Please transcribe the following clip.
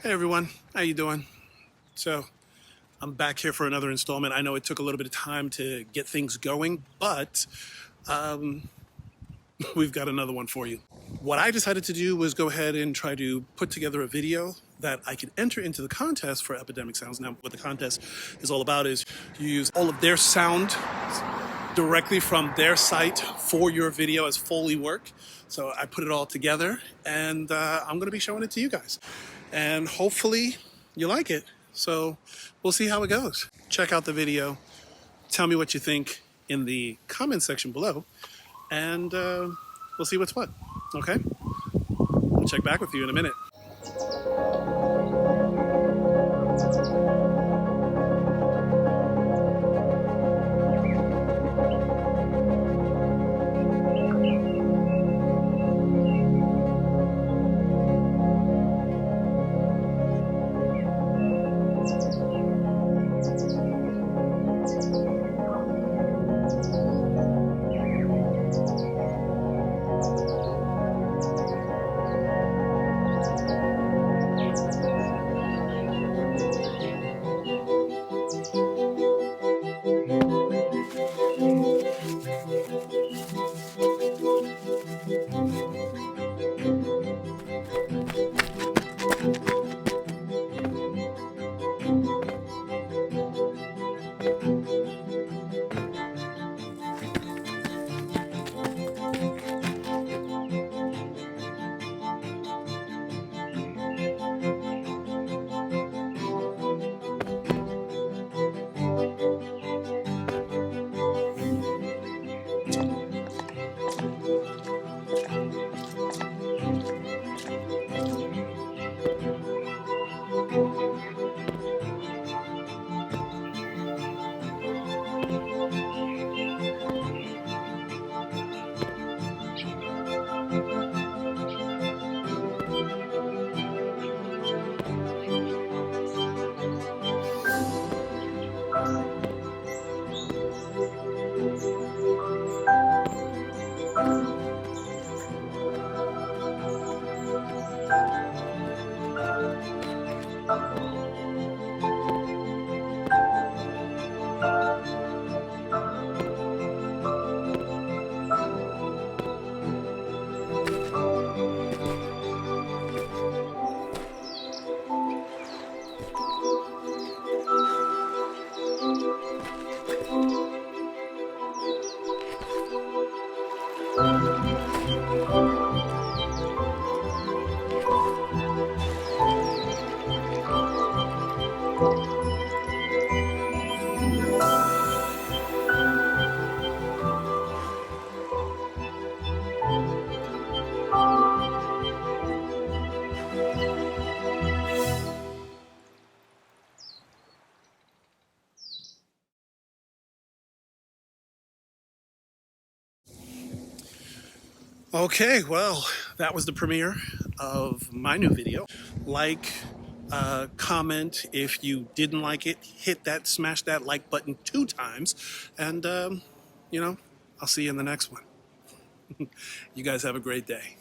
Hey everyone, how you doing? So I'm back here for another installment. I know it took a little bit of time to get things going, but we've got another one for you. What I decided to do was go ahead and try to put together a video that I could enter into the contest for Epidemic Sounds. Now, what the contest is all about is you use all of their sound directly from their site for your video as Foley work. So I put it all together, and I'm going to be showing it to you guys. And hopefully you like it. So we'll see how it goes. Check out the video. Tell me what you think in the comment section below. And we'll see what's what. Okay? I'll check back with you in a minute. Okay, well, that was the premiere of my new video. Like, comment if you didn't like it, smash that like button 2 times, and, I'll see you in the next one. You guys have a great day.